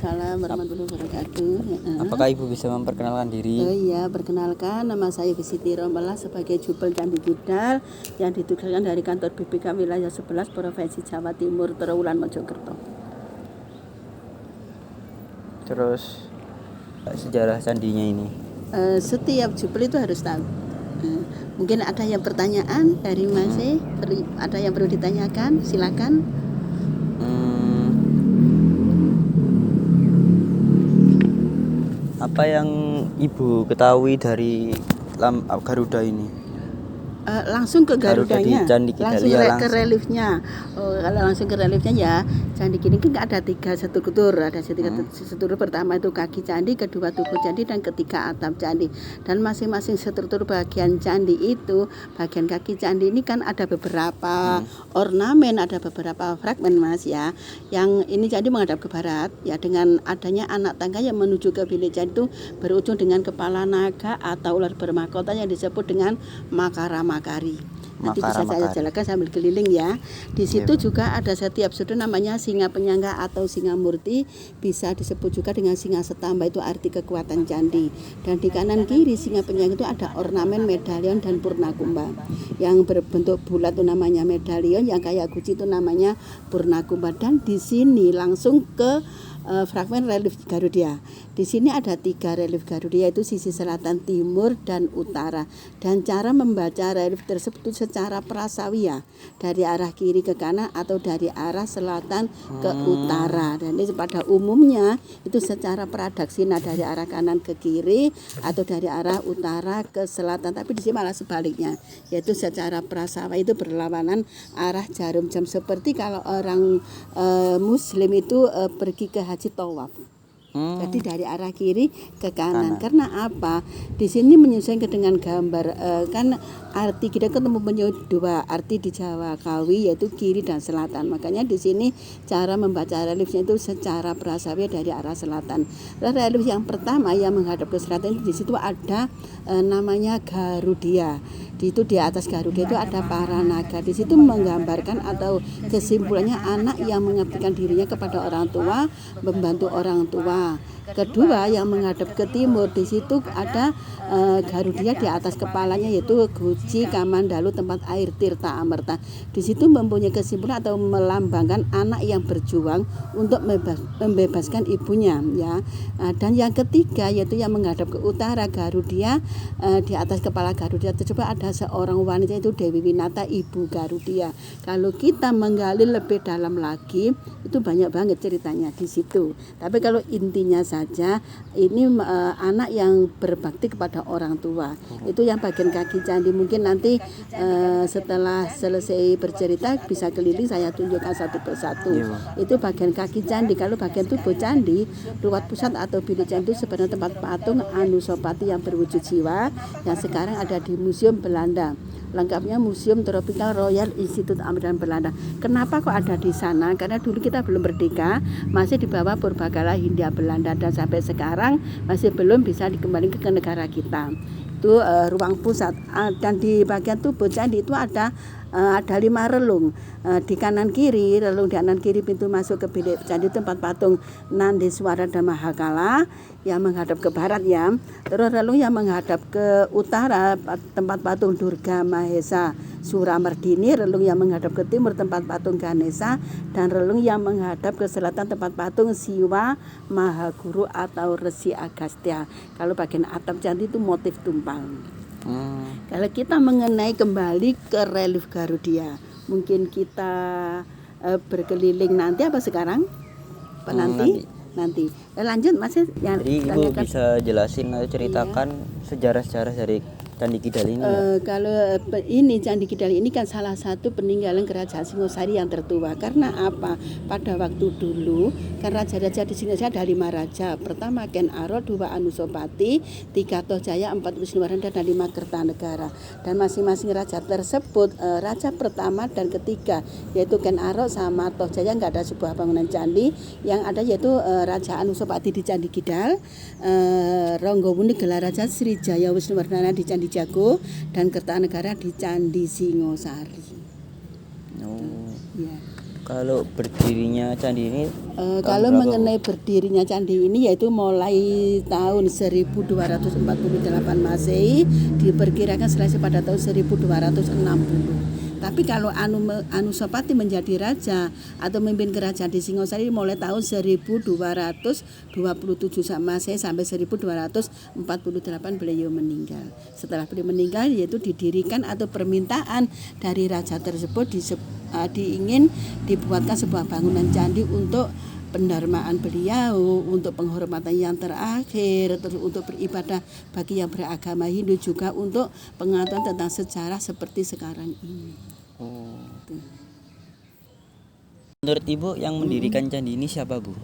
Waalaikumsalam warahmatullahi wabarakatuh. Apakah Ibu bisa memperkenalkan diri? Oh iya, perkenalkan nama saya Siti Rombala sebagai Jubel Candi Kidal yang ditugaskan dari kantor BPK wilayah 11 Provinsi Jawa Timur Trawulan Mojokerto. Terus sejarah candinya ini? Setiap Jubel itu harus tahu. Mungkin ada yang pertanyaan dari Mas, ada yang perlu ditanyakan, silakan. Apa yang Ibu ketahui dari Garuda ini? Langsung ke Garudanya, langsung ke reliefnya. Kalau langsung ke reliefnya ya, candi gini kan ada 3 struktur. Ada struktur pertama itu kaki candi, kedua tubuh candi, dan ketiga atap candi. Dan masing-masing struktur bagian candi itu, bagian kaki candi ini kan ada beberapa ornamen, ada beberapa fragmen Mas ya. Yang ini candi menghadap ke barat ya, dengan adanya anak tangga yang menuju ke bilik candi itu berujung dengan kepala naga atau ular bermahkota yang disebut dengan Makari. Nanti bisa saya jelaskan sambil keliling ya. Di situ juga ada setiap sudut namanya singa penyangga atau singa murti, bisa disebut juga dengan singa setamba, itu arti kekuatan candi. Dan di kanan kiri singa penyangga itu ada ornamen medalion dan purnakumba. Yang berbentuk bulat itu namanya medalion, yang kayak guci itu namanya purnakumba. Dan di sini langsung ke fragmen relief Garuda. Di sini ada 3 relief Garuda, yaitu sisi selatan, timur, dan utara. Dan cara membaca relief tersebut secara prasawiya, dari arah kiri ke kanan atau dari arah selatan ke utara. Dan ini pada umumnya itu secara pradaksina, dari arah kanan ke kiri atau dari arah utara ke selatan. Tapi di sini malah sebaliknya, yaitu secara prasawa, itu berlawanan arah jarum jam, seperti kalau orang Muslim itu pergi ke haji tawaf. Jadi dari arah kiri ke kanan. Karena apa? Di sini menyesuaikan dengan gambar kan arti kita ketemu punya 2 arti di Jawa Kawi, yaitu kiri dan selatan. Makanya di sini cara membaca reliefnya itu secara prasawi dari arah selatan. Relief yang pertama yang menghadap ke selatan, di situ ada namanya Garudia. Itu di atas Garuda itu ada para naga. Di situ menggambarkan atau kesimpulannya anak yang mengabdikan dirinya kepada orang tua, membantu orang tua. Kedua yang menghadap ke timur, di situ ada Garudia di atas kepalanya, yaitu Guci Kamandalu, tempat air Tirta Amerta. Di situ mempunyai kesimpulan atau melambangkan anak yang berjuang untuk membebaskan ibunya ya. Dan yang ketiga yaitu yang menghadap ke utara, Garudia di atas kepala Garudia tersebut ada seorang wanita, itu Dewi Winata, ibu Garudia. Kalau kita menggali lebih dalam lagi, itu banyak banget ceritanya di situ. Tapi kalau intinya saja ini anak yang berbakti kepada orang tua. Itu yang bagian kaki candi. Mungkin nanti setelah selesai bercerita bisa keliling, saya tunjukkan satu persatu. Itu bagian kaki candi. Kalau bagian tubuh candi, ruwat pusat atau bilik candi itu sebenarnya tempat patung Anusapati yang berwujud jiwa, yang sekarang ada di Museum Belanda. Lengkapnya Museum Tropical Royal Institute Amsterdam Belanda. Kenapa kok ada di sana? Karena dulu kita belum merdeka, masih di bawah Purbakala Hindia Belanda, dan sampai sekarang masih belum bisa dikembalikan ke negara kita. Itu ruang pusat. Dan di bagian tubuh candi itu ada 5 relung. Di kanan kiri, relung di kanan kiri pintu masuk ke bilik candi, tempat patung Nandiswara dan Mahakala yang menghadap ke barat ya. Terus relung yang menghadap ke utara, tempat patung Durga Mahesa Suramardini. Relung yang menghadap ke timur, tempat patung Ganesha. Dan relung yang menghadap ke selatan, tempat patung Siwa Mahaguru atau Resi Agastya. Kalau bagian atap candi itu motif tumpang. Kalau kita mengenai kembali ke relief Garudia, mungkin kita berkeliling nanti apa sekarang? Nanti. Lanjut Mas. Jadi Ibu bisa jelasin atau ceritakan sejarah-sejarah dari Candi Kidal ini ya? Kalau ini Candi Kidal ini kan salah satu peninggalan kerajaan Singosari yang tertua. Karena apa? Pada waktu dulu kan raja-raja di Singosari ada 5 raja. Pertama Ken Arok, 2 Anusapati, 3 Tohjaya, 4 Wisnuwardana, dan 5 Kertanegara. Dan masing-masing raja tersebut, raja pertama dan ketiga yaitu Ken Arok sama Tohjaya nggak ada sebuah bangunan candi. Yang ada yaitu Raja Anusapati di Candi Kidal, Ronggowuni gelar Raja Srijaya Wisnuwardana di Candi Jago, dan Kertanegara di Candi Singosari. Oh. Ya. Kalau berdirinya candi ini Kalau berapa, Bu? mengenai berdirinya candi ini yaitu mulai tahun 1248 Masehi, diperkirakan selesai pada tahun 1260. Tapi kalau Anusapati menjadi raja atau memimpin kerajaan di Singosari mulai tahun 1227 Masehi sampai 1248 beliau meninggal. Setelah beliau meninggal yaitu didirikan atau permintaan dari raja tersebut diingin dibuatkan sebuah bangunan candi untuk pendarmaan beliau, untuk penghormatan yang terakhir, terus untuk beribadah bagi yang beragama Hindu, juga untuk pengetahuan tentang sejarah seperti sekarang ini. Menurut Ibu yang mendirikan candi ini siapa, Bu?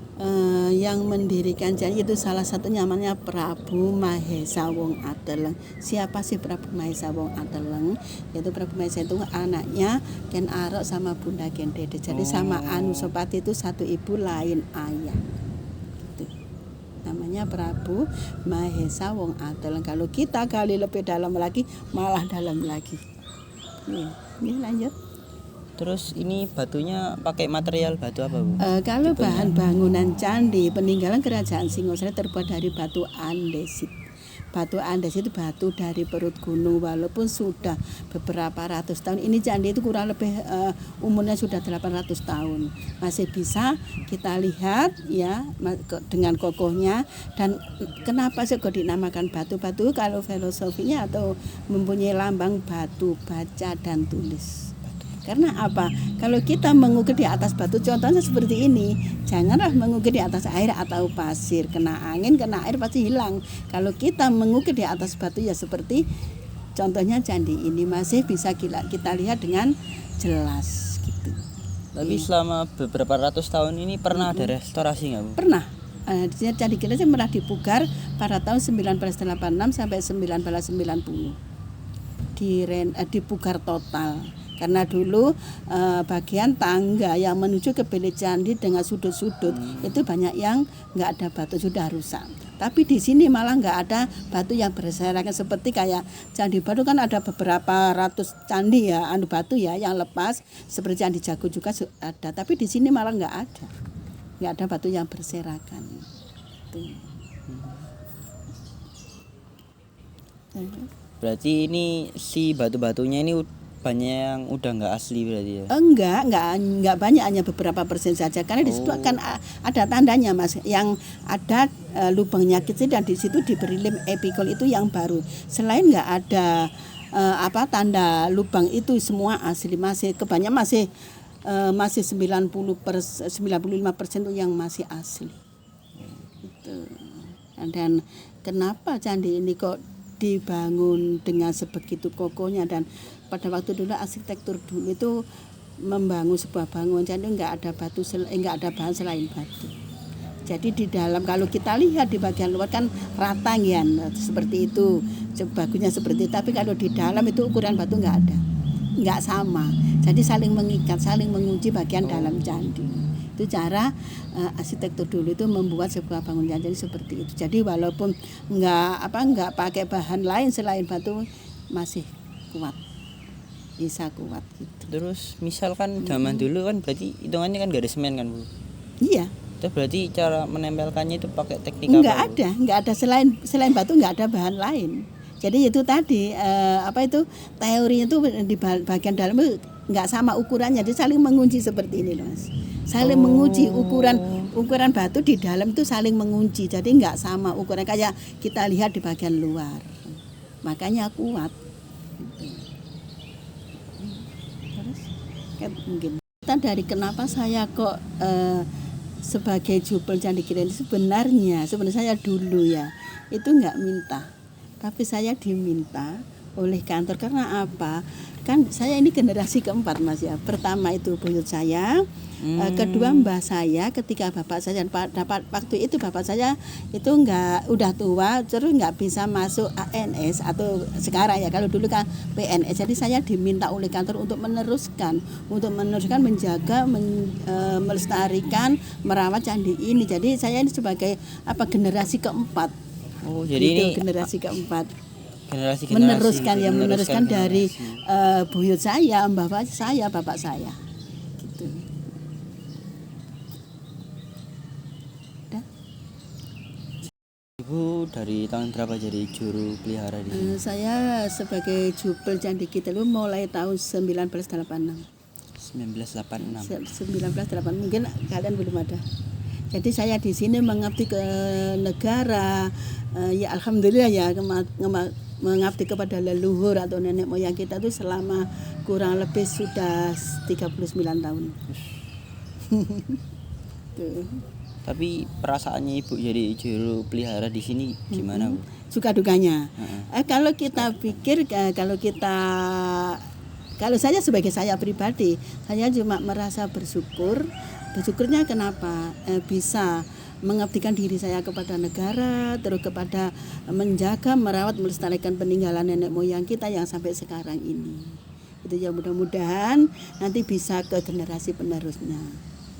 Yang mendirikan candi itu salah satunya namanya Prabu Mahesa Wong Ateleng. Siapa sih Prabu Mahesa Wong Ateleng? Yaitu Prabu Mahesa itu anaknya Ken Arok sama Bunda Ken Dede. Jadi sama Anusapati itu satu ibu lain ayah. Gitu. Namanya Prabu Mahesa Wong Ateleng. Kalau kita gali lebih dalam lagi, malah dalam lagi. Ini lanjut. Terus ini batunya pakai material batu apa, Bu? Kalau bahan bangunan candi peninggalan kerajaan Singosari terbuat dari batu andesit. Batu andesit itu batu dari perut gunung, walaupun sudah beberapa ratus tahun. Ini candi itu kurang lebih umurnya sudah 800 tahun. Masih bisa kita lihat ya dengan kokohnya. Dan kenapa sih kok dinamakan batu-batu? Kalau filosofinya atau mempunyai lambang batu baca dan tulis. Karena apa? Kalau kita mengukir di atas batu, contohnya seperti ini, janganlah mengukir di atas air atau pasir. Kena angin, kena air pasti hilang. Kalau kita mengukir di atas batu ya seperti contohnya candi ini masih bisa kita lihat dengan jelas gitu. Tapi selama beberapa ratus tahun ini pernah ada restorasi nggak, Bu? Pernah. Candi kita pernah dipugar pada tahun 1986 sampai 1990. Dipugar total. Karena dulu bagian tangga yang menuju ke bilik candi dengan sudut-sudut itu banyak yang nggak ada batu, sudah rusak. Tapi di sini malah nggak ada batu yang berserakan seperti kayak Candi Batu kan ada beberapa ratus candi ya, batu ya yang lepas seperti Candi Jago juga ada. Tapi di sini malah nggak ada batu yang berserakan. Berarti ini si batu-batunya ini banyak yang udah nggak asli berarti ya? Enggak banyak, hanya beberapa persen saja karena di situ akan ada tandanya Mas, yang ada lubangnya kecil dan di situ diberi lem epikol itu yang baru. Selain nggak ada tanda lubang itu semua asli, masih kebanyakan masih 95% itu yang masih asli. Gitu. Dan kenapa candi ini kok dibangun dengan sebegitu kokohnya, dan pada waktu dulu arsitektur dulu itu membangun sebuah bangunan candi enggak ada bahan selain batu. Jadi di dalam kalau kita lihat di bagian luar kan rata ya seperti itu, bagusnya seperti itu, tapi kalau di dalam itu ukuran batu enggak sama. Jadi saling mengikat, saling mengunci bagian dalam candi. Itu cara arsitektur dulu itu membuat sebuah bangunan candi seperti itu. Jadi walaupun enggak pakai bahan lain selain batu masih kuat. Bisa kuat gitu. Terus misalkan zaman dulu kan berarti hitungannya kan gak ada semen kan, Bu? Iya. Itu berarti cara menempelkannya itu pakai teknik enggak ada selain batu enggak ada bahan lain. Jadi itu tadi teorinya itu di bagian dalam itu enggak sama ukurannya, jadi saling mengunci seperti ini loh Mas. Saling mengunci ukuran batu di dalam itu saling mengunci. Jadi enggak sama ukuran kayak kita lihat di bagian luar. Makanya kuat. Mungkin dari kenapa saya kok sebagai jubel Candi Kidul sebenarnya saya dulu ya itu nggak minta, tapi saya diminta oleh kantor. Karena apa? Kan saya ini generasi keempat Mas ya. Pertama itu buyut saya, kedua mbah saya, ketika bapak saya dapat waktu itu bapak saya itu udah tua, terus nggak bisa masuk ANS atau sekarang ya, kalau dulu kan PNS. Jadi saya diminta oleh kantor untuk meneruskan menjaga, melestarikan, merawat candi ini. Jadi saya ini sebagai generasi keempat. Oh, jadi ini generasi keempat. Generasi meneruskan dari buyut saya, bapak saya gitu. Ibu dari tahun berapa jadi juru pelihara di sini? Saya sebagai jubel Candi Kita itu mulai tahun 1986. 1986. 1986 mungkin kalian belum ada. Jadi saya di sini mengabdi ke negara, ya alhamdulillah ya mengabdi kepada leluhur atau nenek moyang kita itu selama kurang lebih sudah 39 tahun. Tuh. Tapi perasaannya Ibu jadi juru pelihara di sini gimana, Bu? Suka dukanya. Kalau kita pikir kalau saya sebagai saya pribadi, saya cuma merasa bersyukur. Bersyukurnya kenapa? Bisa mengabdikan diri saya kepada negara, terus kepada menjaga, merawat, melestarikan peninggalan nenek moyang kita yang sampai sekarang ini. Itu ya, mudah-mudahan nanti bisa ke generasi penerusnya.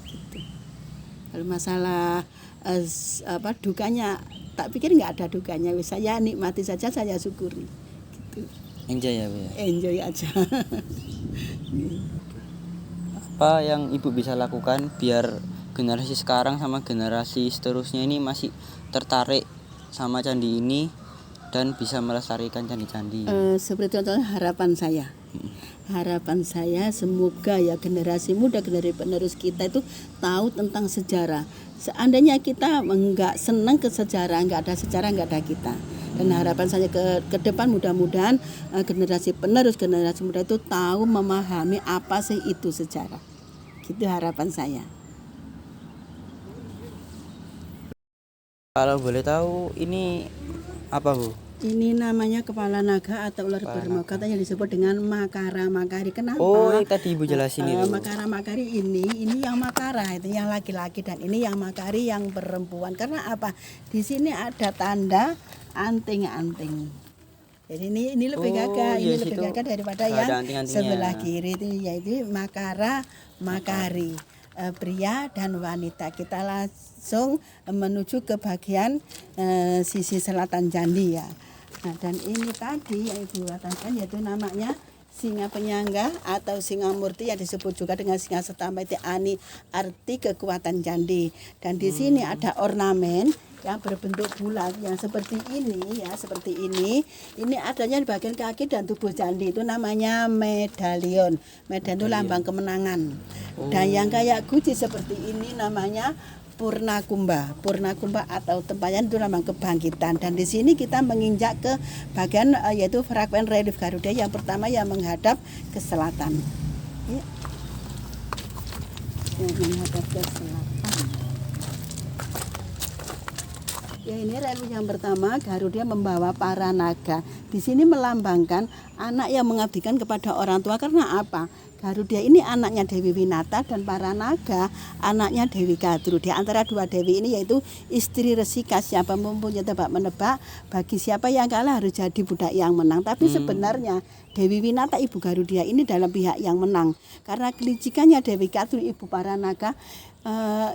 Gitu. Kalau masalah dukanya, tak pikir nggak ada dukanya. Saya nikmati saja, saya syukuri. Gitu. Enjoy ya, Bu ya? Enjoy aja. Apa yang Ibu bisa lakukan biar generasi sekarang sama generasi seterusnya ini masih tertarik sama candi ini dan bisa melestarikan candi-candi? Seperti contohnya harapan saya semoga ya generasi muda, generasi penerus kita itu tahu tentang sejarah. Seandainya kita nggak senang ke sejarah, nggak ada sejarah, nggak ada kita. Dan harapan saya ke depan mudah-mudahan generasi penerus, generasi muda itu tahu memahami apa sih itu sejarah. Gitu harapan saya. Kalau boleh tahu ini apa, Bu? Ini namanya kepala naga atau ular bermau, katanya disebut dengan makara makari. Kenapa? Oh, yang tadi Ibu jelasin itu. Makara makari ini yang makara itu yang laki-laki dan ini yang makari yang perempuan. Karena apa? Di sini ada tanda anting-anting. Jadi ini lebih gagah, ini lebih gagah daripada yang sebelah kiri itu, yaitu makara makari. Pria dan wanita. Kita langsung menuju ke bagian sisi selatan candi ya. Nah, dan ini tadi yang Ibu katakan yaitu namanya singa penyangga atau singa murti yang disebut juga dengan singa setamba, itu arti kekuatan candi. Dan di sini ada ornamen yang berbentuk bulat yang seperti ini ya, seperti ini. Ini adanya di bagian kaki dan tubuh candi, itu namanya medalion. Medalion itu lambang kemenangan. Dan yang kayak guci seperti ini namanya Purnakumba. Purnakumba atau tempayan itu lambang kebangkitan. Dan di sini kita menginjak ke bagian yaitu fragmen relief Garuda yang pertama yang menghadap ke selatan. Ya. Yang menghadap ke selatan. Ya, ini relief yang pertama, Garuda membawa para naga. Di sini melambangkan anak yang mengabdikan kepada orang tua. Karena apa? Garuda ini anaknya Dewi Winata dan para naga anaknya Dewi Kadru. Di antara dua dewi ini yaitu istri Resika, siapa mempunyai tebak menebak, bagi siapa yang kalah harus jadi budak yang menang. Tapi sebenarnya Dewi Winata ibu Garuda ini dalam pihak yang menang. Karena kelicikannya Dewi Kadru ibu para naga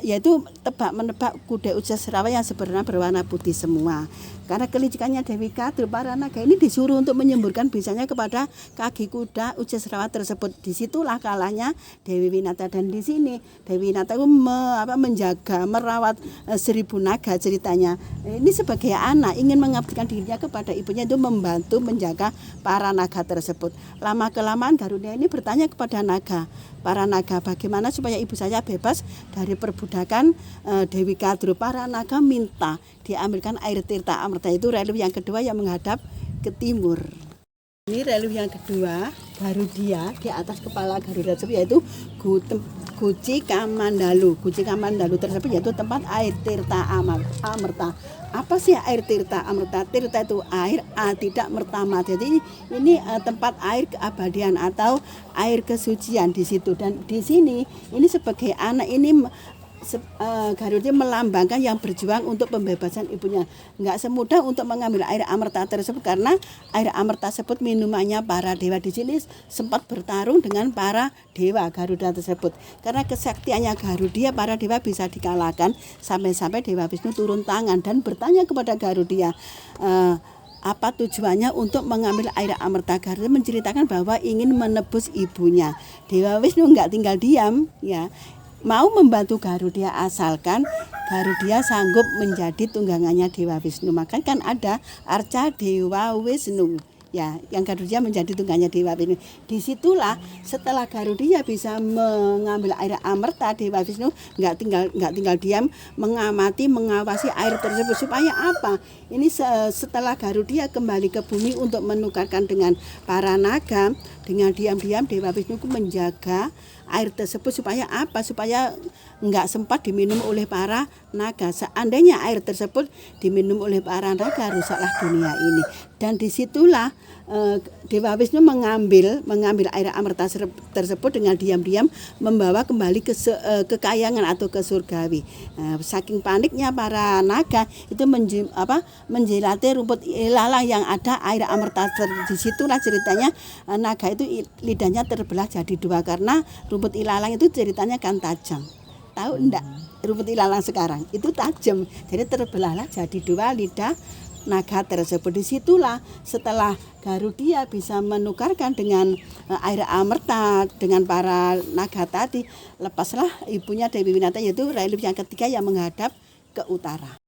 yaitu tebak menebak kuda Ucasrawa yang sebenarnya berwarna putih semua. Karena kelicikannya Dewi Kadru, para naga ini disuruh untuk menyemburkan bisanya kepada kaki kuda Ucasrawa tersebut. Disitulah kalahnya Dewi Winata. Dan di sini Dewi Winata itu menjaga, merawat 1000 naga ceritanya. Ini sebagai anak ingin mengabdikan dirinya kepada ibunya, itu membantu menjaga para naga tersebut. Lama kelamaan Garuda ini bertanya kepada naga, para naga, bagaimana supaya ibu saya bebas dari perbudakan Dewi Kadru. Para naga minta diambilkan air tirta amerta, itu relief yang kedua yang menghadap ke timur. Ini relief yang kedua, Garudia di atas kepala Garuda tersebut yaitu Guci Kamandalu. Guci Kamandalu tersebut yaitu tempat air tirta amerta. Apa sih air tirta amerta? Tirta itu air, tidak mertama. Jadi ini tempat air keabadian atau air kesucian di situ. Dan di sini ini sebagai anak ini Garuda melambangkan yang berjuang untuk pembebasan ibunya. Nggak semudah untuk mengambil air amerta tersebut karena air amerta tersebut minumannya para dewa. Di sini sempat bertarung dengan para dewa Garuda tersebut. Karena kesaktiannya Garuda, para dewa bisa dikalahkan sampai-sampai Dewa Wisnu turun tangan dan bertanya kepada Garuda, apa tujuannya untuk mengambil air amerta. Garuda menceritakan bahwa ingin menebus ibunya. Dewa Wisnu nggak tinggal diam ya. mau membantu Garuda asalkan Garuda sanggup menjadi tunggangannya Dewa Wisnu. Maka kan ada Arca Dewa Wisnu. Ya, yang Garuda menjadi tunggangannya Dewa Wisnu. Disitulah setelah Garuda bisa mengambil air amerta, Dewa Wisnu nggak tinggal diam mengamati, mengawasi air tersebut supaya apa? Ini setelah Garuda kembali ke bumi untuk menukarkan dengan para naga, dengan diam-diam Dewa Wisnu menjaga air tersebut supaya apa? Supaya nggak sempat diminum oleh para naga. Seandainya air tersebut diminum oleh para naga, rusaklah dunia ini. Dan disitulah Dewa Wisnu mengambil air amerta tersebut dengan diam-diam membawa kembali ke kekayangan atau ke surgawi. Saking paniknya para naga itu menjilati rumput ilalang yang ada air amerta. Disitulah ceritanya naga itu lidahnya terbelah jadi dua karena rumput ilalang itu ceritanya kan tajam. Tahu enggak? Rumput ilalang sekarang itu tajam, jadi terbelahlah jadi dua lidah naga tersebut. Disitulah setelah Garuda bisa menukarkan dengan air amerta dengan para naga tadi, lepaslah ibunya Dewi Winata yaitu relief yang ketiga yang menghadap ke utara.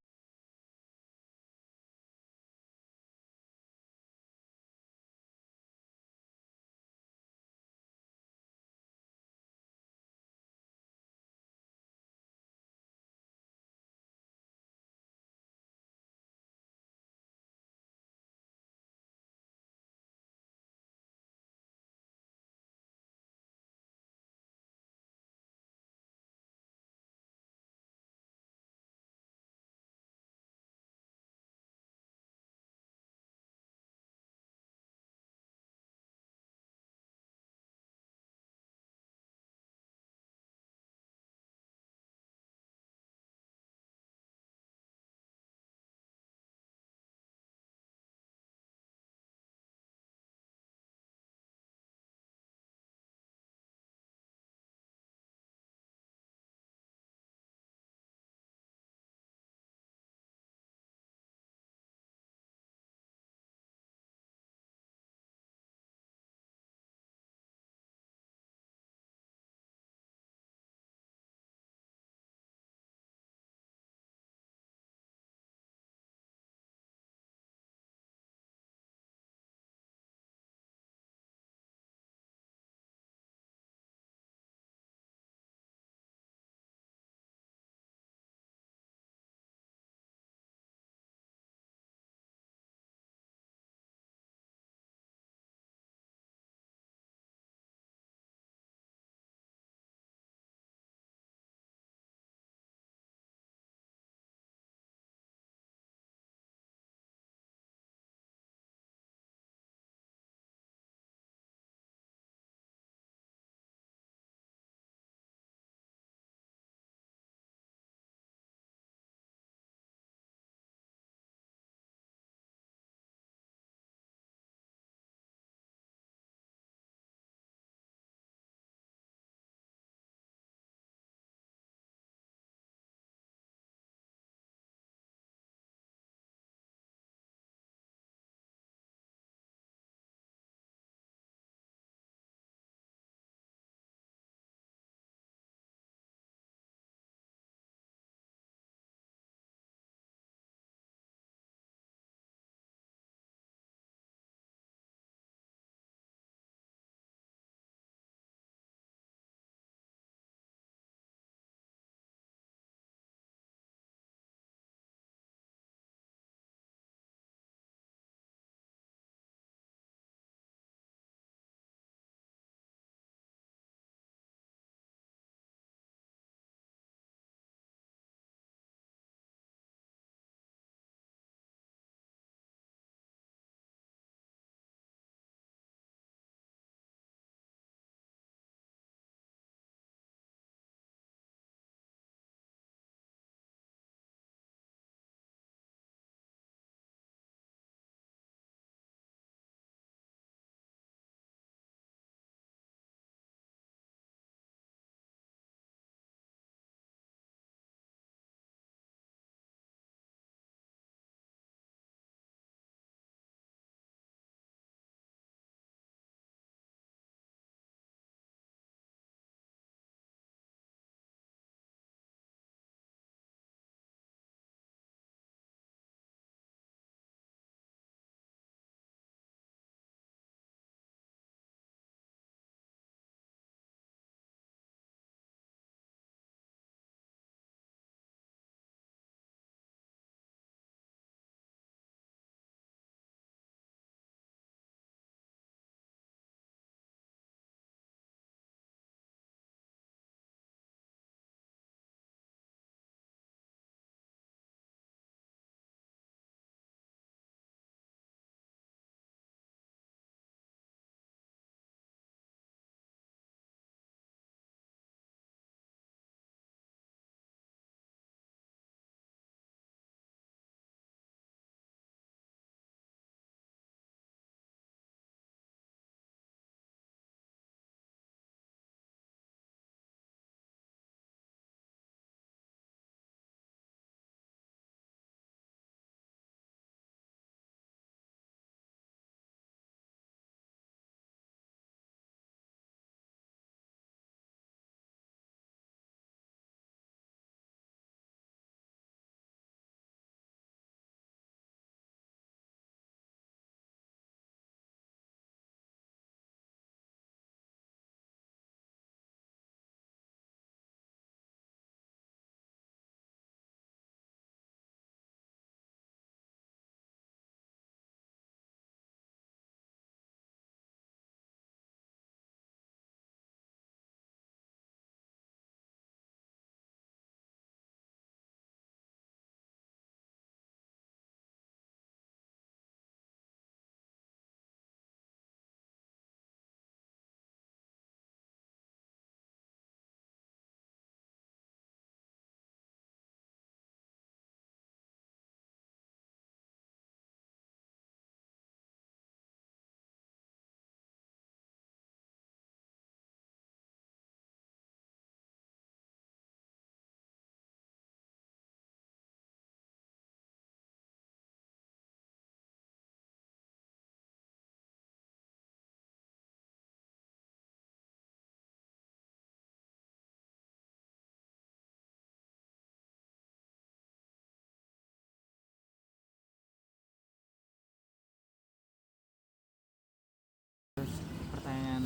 pertanyaan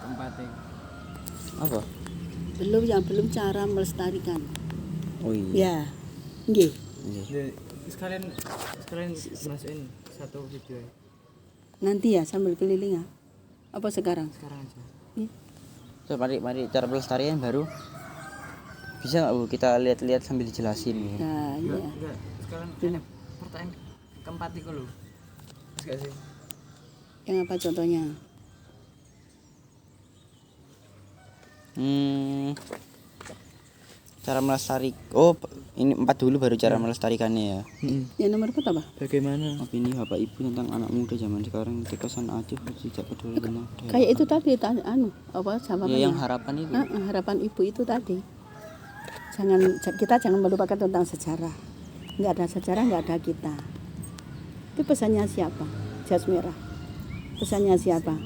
keempat ya. Apa? Belum cara melestarikan. Oh iya. Ya. Nggih. Iya. Jadi, sekalian masukin satu video ya. Nanti ya sambil keliling ya. Apa sekarang? Sekarang aja. So, mari cara pelestarian baru bisa nggak Bu kita lihat-lihat sambil dijelasin gitu. Nah, iya. Enggak. Sekarang pertanyaan keempat itu loh. Enggak sih? Yang apa contohnya? Cara ini 4 dulu baru cara melestarikannya ya. Yang nomor 4 apa? Bagaimana? Opini Bapak Ibu tentang anak muda zaman sekarang kesan acuh tidak peduli dengan Kayak itu tadi apa jawabannya? ya, yang harapan itu. Harapan ibu itu tadi. Kita jangan melupakan tentang sejarah. Nggak ada sejarah, nggak ada kita. Itu pesannya siapa? Jas merah. Pesannya siapa?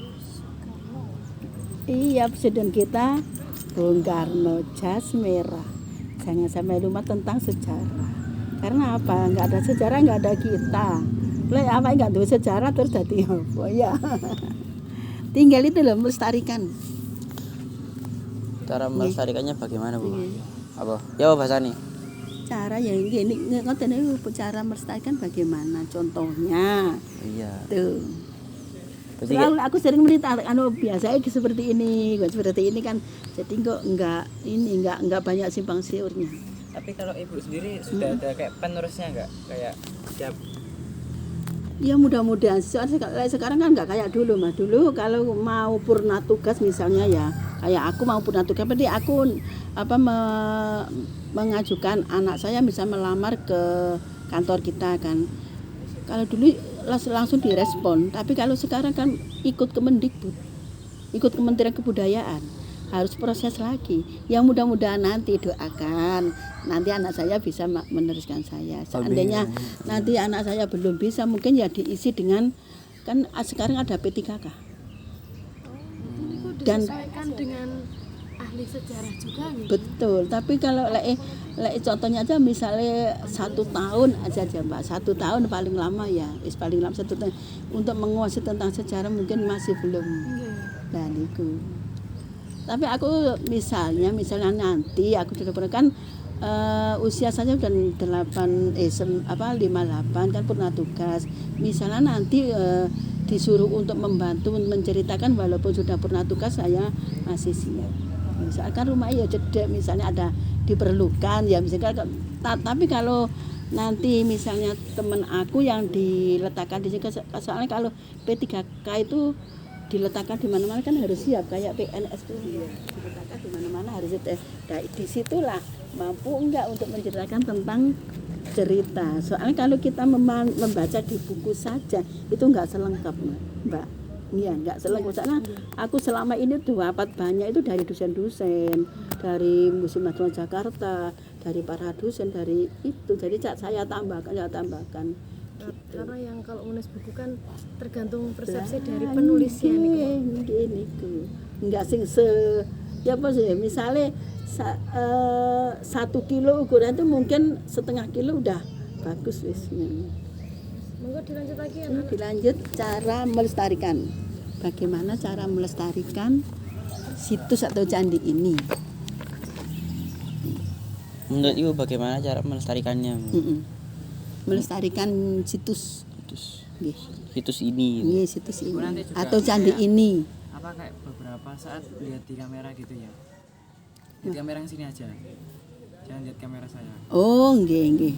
Iya, presiden kita Bung Karno, jas merah. Jangan sampai lupa tentang sejarah. Karena apa? Nggak ada sejarah, nggak ada kita. Lah apa nggak ada sejarah terus jadi apa ya? Tinggal itu loh melestarikan. Cara melestarikannya bagaimana Bu? Apa? Ya apa bahasanya? Cara ya gini ngoten niku cara melestarikan bagaimana contohnya. Iya. Tuh. Berarti Selalu aku sering cerita biasanya seperti ini kan jadi kok enggak banyak simpang siurnya. Tapi kalau ibu sendiri sudah ada kayak penerusnya enggak? Kayak siap. Ya mudah-mudahan sekarang kan nggak kayak dulu Mas. Dulu kalau mau purna tugas misalnya ya kayak aku mau purna tugas berarti aku mengajukan anak saya bisa melamar ke kantor kita kan. Kalau dulu langsung direspon, tapi kalau sekarang kan ikut Kemendikbud, ikut Kementerian Kebudayaan, harus proses lagi. Yang mudah-mudahan nanti doakan, nanti anak saya bisa meneruskan saya. Seandainya nanti anak saya belum bisa, mungkin ya diisi dengan kan sekarang ada P3K. Itu disesuaikan dengan ahli sejarah juga nih. Betul, tapi kalau contohnya aja misalnya 1 tahun aja Mbak, 1 tahun paling lama ya, paling lama 1 tahun untuk menguasai tentang sejarah mungkin masih belum. Dan itu. Tapi aku misalnya nanti aku sudah kan usia saya sudah 58 kan pernah tugas. Misalnya nanti disuruh untuk membantu menceritakan walaupun sudah pernah tugas saya masih siap. Misalkan rumah ya cedek misalnya ada diperlukan ya misalkan tapi kalau nanti misalnya teman aku yang diletakkan di sini soalnya kalau P3K itu diletakkan di mana-mana kan harus siap kayak PNS itu ya, diletakkan di mana-mana harus siap. Nah, disitulah mampu enggak untuk menceritakan tentang cerita. Soalnya kalau kita membaca di buku saja itu enggak selengkap Mbak. Iya, enggak selengkap. Soalnya aku selama ini dapat banyak itu dari dosen-dosen, dari Museum Nasional Jakarta, dari para dosen, dari itu. Jadi saya tambahkan. Gitu. Karena yang kalau menulis buku kan tergantung persepsi dari penulisnya nih. Enggak sing ya apa sih? Misalnya 1 kilo ukuran itu mungkin setengah kilo udah bagus wis. Monggo dilanjut lagi ya. Dilanjut cara melestarikan. Bagaimana cara melestarikan situs atau candi ini? Menurut Ibu bagaimana cara melestarikannya? Melestarikan situs ini. Iya, situs ini atau candi ini. Apa kayak beberapa saat lihat di kamera gitu ya. Lihat kamera yang sini aja. Jangan lihat kamera saya. Oh, nggih.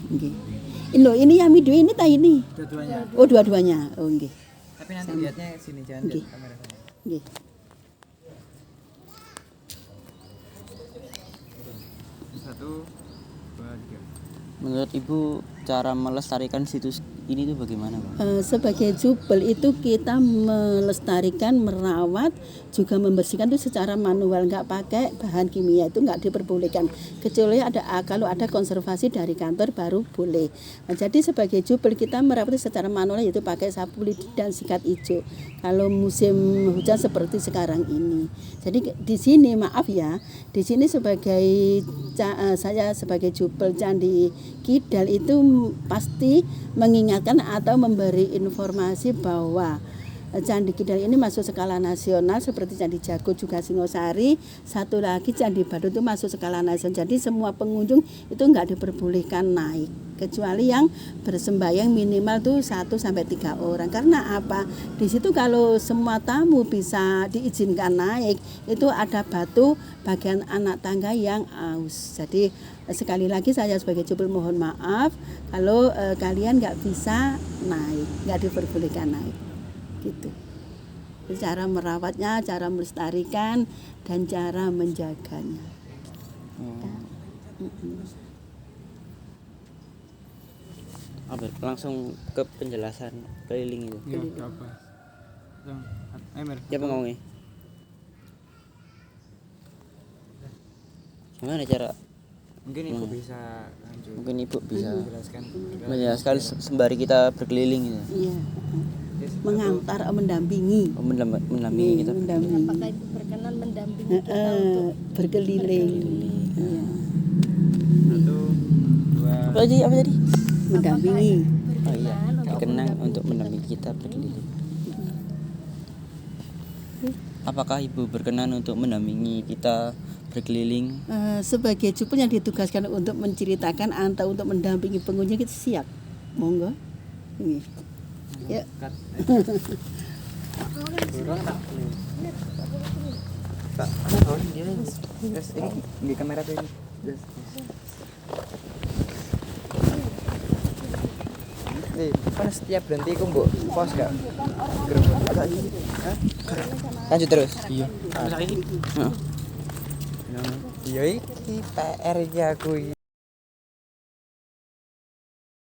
Ini yang video ini ini. Dua-duanya. Oh, dua-duanya. Oh, nggih. Tapi nanti lihatnya sini jangan lihat kamera saya. Nggih. Satu, dua, tiga. Menurut Ibu cara melestarikan situs ini tuh bagaimana, Pak? Sebagai jubel itu kita melestarikan, merawat, juga membersihkan itu secara manual, nggak pakai bahan kimia, itu nggak diperbolehkan. Kecuali kalau ada konservasi dari kantor baru boleh. Nah, jadi sebagai jubel kita merawat secara manual yaitu pakai sapu lidi dan sikat hijau. Kalau musim hujan seperti sekarang ini. Jadi di sini di sini saya sebagai jubel Candi Kidal itu pasti mengingatkan atau memberi informasi bahwa Candi Kidal ini masuk skala nasional seperti Candi Jago juga Singosari. Satu lagi Candi Badut itu masuk skala nasional. Jadi semua pengunjung itu nggak diperbolehkan naik kecuali yang bersembahyang minimal tuh 1 sampai 3 orang. Karena apa? Di situ kalau semua tamu bisa diizinkan naik, itu ada batu bagian anak tangga yang aus. Jadi sekali lagi saya sebagai jubel mohon maaf kalau kalian nggak bisa naik, nggak diperbolehkan naik. Gitu. Cara merawatnya, cara melestarikan dan cara menjaganya. Langsung ke penjelasan keliling itu. Iya, enggak apa. Mer. Siapa ngomongnya? Gimana cara? Mungkin Ibu bisa lanjut. Mungkin Ibu bisa Menjelaskan. menjelaskan sembari kita berkeliling gitu. Iya. Mengantar, mendampingi. Mendampingi kita. Mendampingi. Apakah itu berkenan mendampingi kita untuk Berkeliling. Iya. 1, 2. Apa tadi? Mendampingi. Oh iya, berkenan untuk mendampingi kita berkeliling. Apakah Ibu berkenan untuk mendampingi kita berkeliling? Sebagai jubel yang ditugaskan untuk menceritakan atau untuk mendampingi pengunjung kita siap. Monggo. Ini. Ya. Terus ini di kamera tuh ini. Nih, kan setiap berhenti aku mbok pause gak? Lanjut terus. Iya. Iya iki PR-nya aku iki.